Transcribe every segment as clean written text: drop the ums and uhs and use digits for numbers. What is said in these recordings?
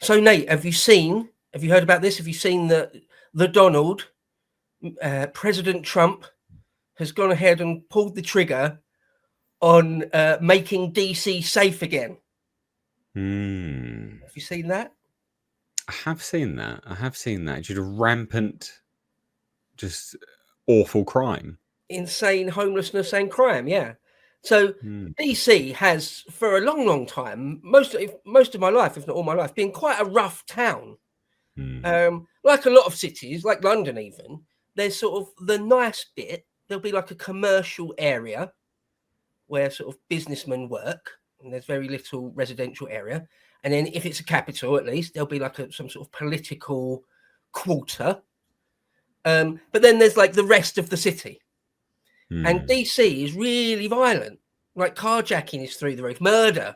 So Nate, have you heard about this? Have you seen the Donald, President Trump has gone ahead and pulled the trigger on making DC safe again? Have you seen that? I have seen that. Just a rampant, just awful crime. Insane homelessness and crime, yeah. So DC has, for a long, long time, most of my life, if not all my life, been quite a rough town. Like a lot of cities, like London even, there's sort of the nice bit. There'll be like a commercial area where sort of businessmen work, and there's very little residential area. And then if it's a capital, at least, there'll be like some sort of political quarter. But then there's like the rest of the city. And DC is really violent. Like carjacking is through the roof. Murder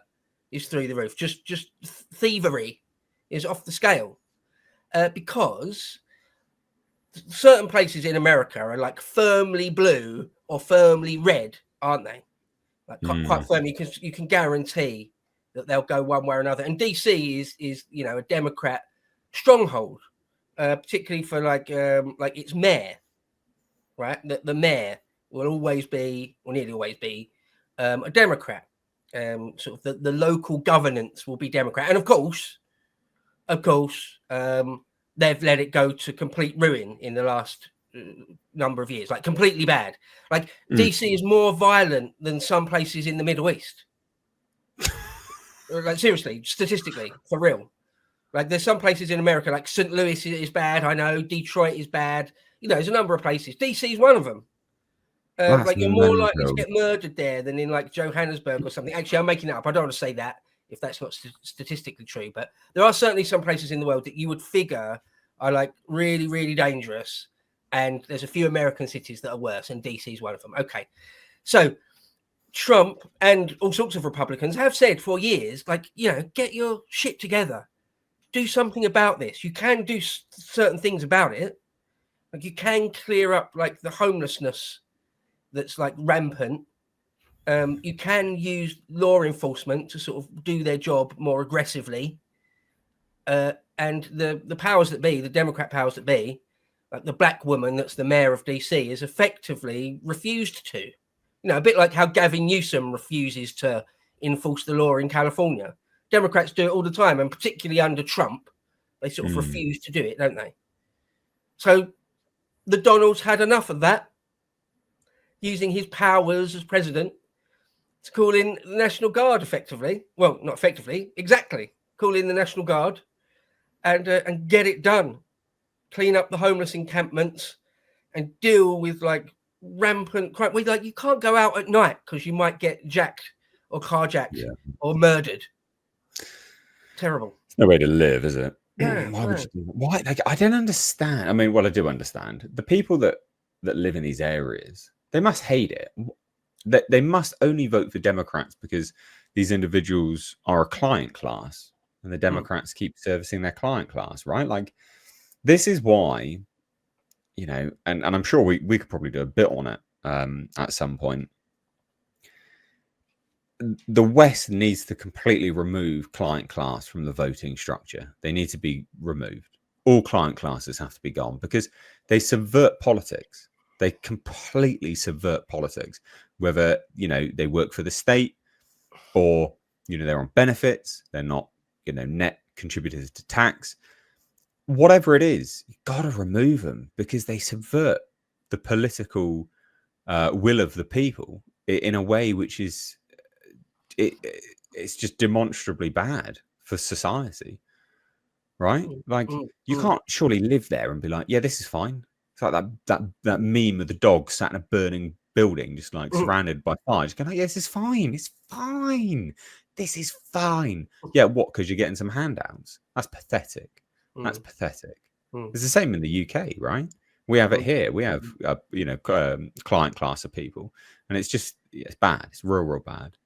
is through the roof. Just thievery is off the scale. Because certain places in America are like firmly blue or firmly red, aren't they? Like quite firmly, because you can guarantee that they'll go one way or another. And DC is a Democrat stronghold, particularly for like its mayor, right? The mayor will always be, or nearly always be, a Democrat. Sort of the local governance will be Democrat, and of course, they've let it go to complete ruin in the last number of years, like completely bad. Like DC is more violent than some places in the Middle East. Like seriously, statistically, for real. Like there's some places in America, like St. Louis is bad. I know Detroit is bad. There's a number of places. DC is one of them. Like you're more likely to get murdered there than in like Johannesburg or something. Actually, I'm making that up. I don't want to say that if that's not statistically true, but there are certainly some places in the world that you would figure are like really, really dangerous. And there's a few American cities that are worse, and DC is one of them. Okay. So Trump and all sorts of Republicans have said for years, like, get your shit together. Do something about this. You can do certain things about it. Like you can clear up like the homelessness that's like rampant. You can use law enforcement to sort of do their job more aggressively. And the powers that be, the Democrat powers that be, like the black woman that's the mayor of DC, is effectively refused to. A bit like how Gavin Newsom refuses to enforce the law in California. Democrats do it all the time, and particularly under Trump, they sort of refuse to do it, don't they? So the Donald's had enough of that, using his powers as president to call in the National Guard effectively. Well, not effectively, exactly. Call in the National Guard and get it done. Clean up the homeless encampments and deal with like rampant crime. Like you can't go out at night because you might get jacked or carjacked or murdered. Terrible. It's no way to live, is it? Yeah, why would you do that? Why? Like, I don't understand. I mean, well, I do understand. The people that live in these areas, they must hate it. They must only vote for Democrats because these individuals are a client class, and the Democrats keep servicing their client class, right? Like, this is why, and I'm sure we could probably do a bit on it at some point. The West needs to completely remove client class from the voting structure. They need to be removed. All client classes have to be gone because they subvert politics. They completely subvert politics, whether, they work for the state or, they're on benefits. They're not, net contributors to tax. Whatever it is, you've got to remove them because they subvert the political will of the people in a way which is, it's just demonstrably bad for society, right? Like you can't surely live there and be like, yeah, this is fine. It's like that meme of the dog sat in a burning building, just like surrounded by fire. Just going, yeah, this is fine. It's fine. This is fine. Yeah, what? Because you're getting some handouts. That's pathetic. That's pathetic. It's the same in the UK, right? We have it here. We have client class of people, and it's just it's bad. It's real bad.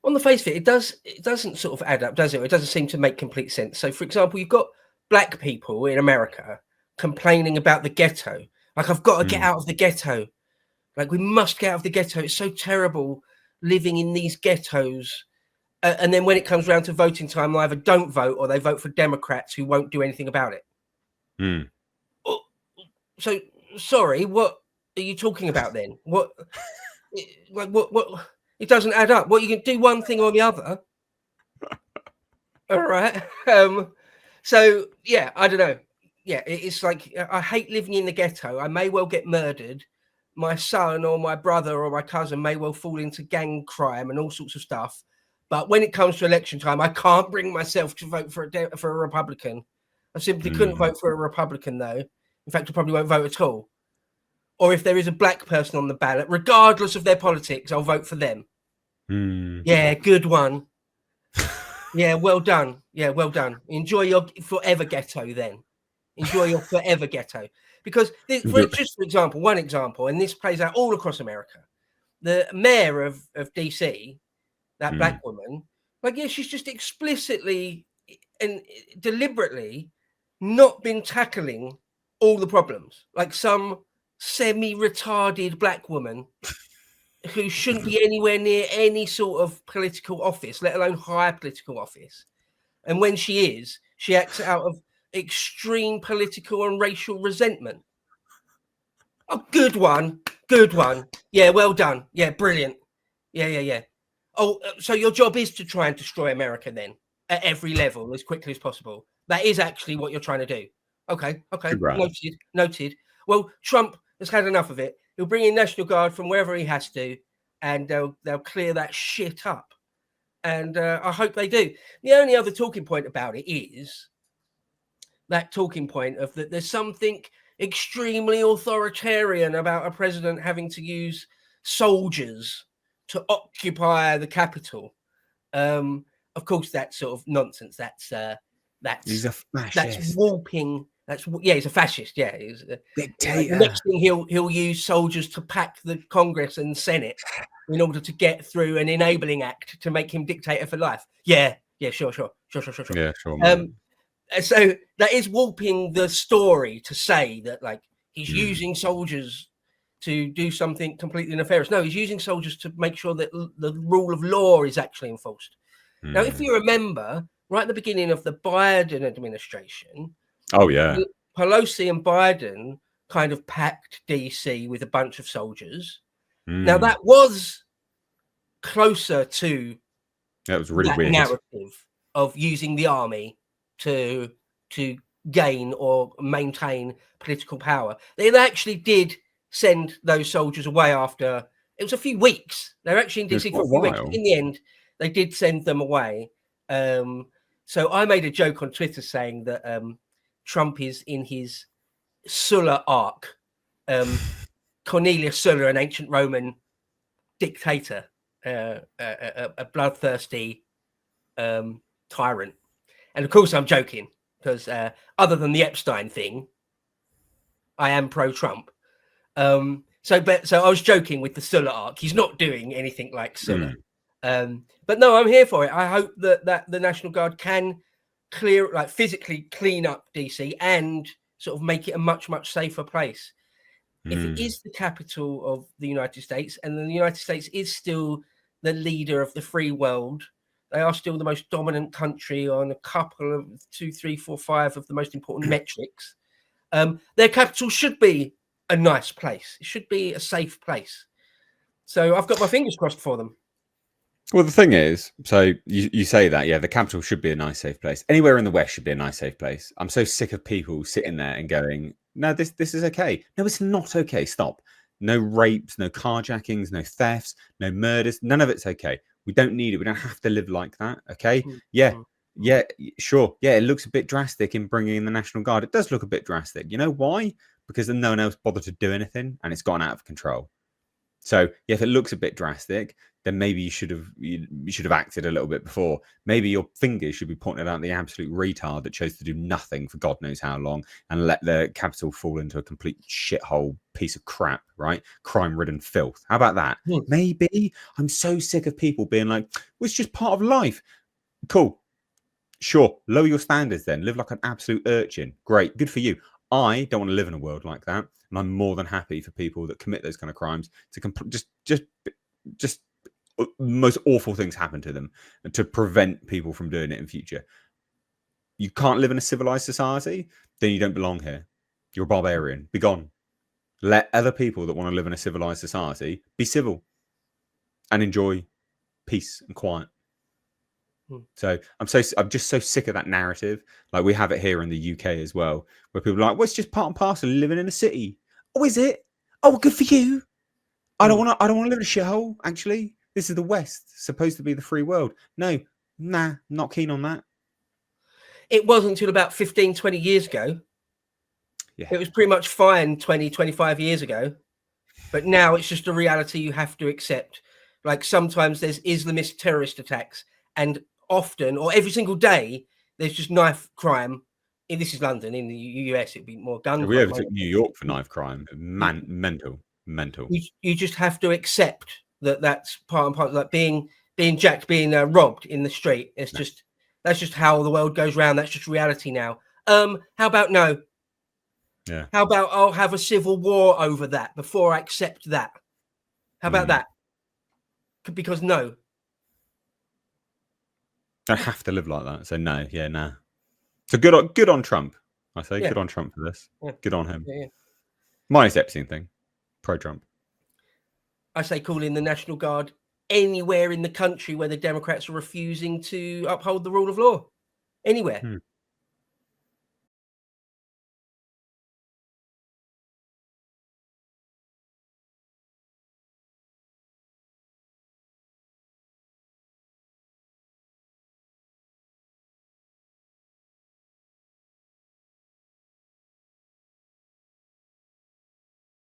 On the face of it, it doesn't sort of add up, does it? It doesn't seem to make complete sense. So, for example, you've got black people in America complaining about the ghetto. Like, I've got to get out of the ghetto. Like, we must get out of the ghetto. It's so terrible living in these ghettos. And then when it comes around to voting time, they either don't vote or they vote for Democrats who won't do anything about it. So, sorry, what are you talking about then? What? It doesn't add up. What, you can do one thing or the other? All right. So yeah, I don't know. Yeah, it's like, I hate living in the ghetto. I may well get murdered. My son or my brother or my cousin may well fall into gang crime and all sorts of stuff. But when it comes to election time, I can't bring myself to vote for a Republican. I simply couldn't vote for a Republican, though. In fact, I probably won't vote at all. Or if there is a black person on the ballot, regardless of their politics, I'll vote for them. Yeah, good one. Yeah, well done. Yeah, well done. Enjoy your forever ghetto then. Enjoy your forever ghetto. Because, just for example, one example, and this plays out all across America, the mayor of DC, that black woman, like, yeah, she's just explicitly and deliberately not been tackling all the problems. Like some semi-retarded black woman who shouldn't be anywhere near any sort of political office, let alone high political office. And when she is, she acts out of extreme political and racial resentment. Oh, good one. Good one. Yeah, well done. Yeah, brilliant. Yeah. Oh, so your job is to try and destroy America then at every level as quickly as possible. That is actually what you're trying to do. Okay. Noted. Well, Trump has had enough of it. He'll bring in National Guard from wherever he has to, and they'll clear that shit up. And I hope they do. The only other talking point about it is that talking point of that there's something extremely authoritarian about a president having to use soldiers to occupy the Capitol. Of course, that's sort of nonsense. He's a fascist. That's warping. He's a fascist. Yeah, he's a dictator. The next thing he'll use soldiers to pack the Congress and Senate in order to get through an enabling act to make him dictator for life. Yeah, sure. Yeah, sure. So that is warping the story to say that, like, he's using soldiers to do something completely nefarious. No, he's using soldiers to make sure that the rule of law is actually enforced. Now, if you remember, right at the beginning of the Biden administration, Pelosi and Biden kind of packed DC with a bunch of soldiers. Now, that was closer to that weird narrative of using the army to gain or maintain political power. They actually did send those soldiers away after it was a few weeks. They're actually in DC for a few weeks. In the end, they did send them away. So I made a joke on Twitter saying that Trump is in his Sulla arc. Cornelius Sulla, an ancient Roman dictator, a bloodthirsty tyrant. And of course, I'm joking because other than the Epstein thing, I am pro-Trump. So I was joking with the Sulla arc. He's not doing anything like Sulla. But no, I'm here for it. I hope that the National Guard can physically clean up DC and sort of make it a much, much safer place. If it is the capital of the United States, and the United States is still the leader of the free world, they are still the most dominant country on a couple of 2, 3, 4, 5 of the most important metrics. Their capital should be a nice place. It should be a safe place. So I've got my fingers crossed for them. Well, the thing is, so you say that, yeah, the capital should be a nice, safe place. Anywhere in the West should be a nice, safe place. I'm so sick of people sitting there and going, no, this is okay. No, it's not okay. Stop. No rapes, no carjackings, no thefts, no murders. None of it's okay. We don't need it. We don't have to live like that. Okay. Yeah, sure. Yeah, it looks a bit drastic in bringing in the National Guard. It does look a bit drastic. You know why? Because then no one else bothered to do anything and it's gone out of control. So yeah, if it looks a bit drastic, then maybe you should have acted a little bit before. Maybe your fingers should be pointed out the absolute retard that chose to do nothing for God knows how long and let the capital fall into a complete shithole piece of crap, right? Crime-ridden filth. How about that? Maybe. I'm so sick of people being like, well, it's just part of life. Cool. Sure. Lower your standards then. Live like an absolute urchin. Great. Good for you. I don't want to live in a world like that. And I'm more than happy for people that commit those kind of crimes to just most awful things happen to them, and to prevent people from doing it in future. You can't live in a civilized society, then you don't belong here. You're a barbarian. Be gone. Let other people that want to live in a civilized society be civil and enjoy peace and quiet. So I'm just so sick of that narrative. Like, we have it here in the UK as well, where people are like, well, it's just part and parcel of living in a city. Oh, is it? Oh, well, good for you. I don't want to live in a shithole, actually. This is the West, supposed to be the free world. No, not keen on that. It wasn't until about 15, 20 years ago. Yeah. It was pretty much fine 20, 25 years ago. But now it's just a reality you have to accept. Like, sometimes there's Islamist terrorist attacks, and often, or every single day, there's just knife crime. This is London. In the US, it'd be more gun crime. We overtook New York for knife crime. Mental. You just have to accept that that's part and part, like being jacked, being robbed in the street. It's just, that's just how the world goes round. That's just reality now. How about no? Yeah. How about I'll have a civil war over that before I accept that? How about that? Because no. I have to live like that. So no, nah. So good on Trump. I say good on Trump for this. Yeah. Good on him. Yeah. Minus the Epstein thing. Pro-Trump. I say call in the National Guard anywhere in the country where the Democrats are refusing to uphold the rule of law. Anywhere.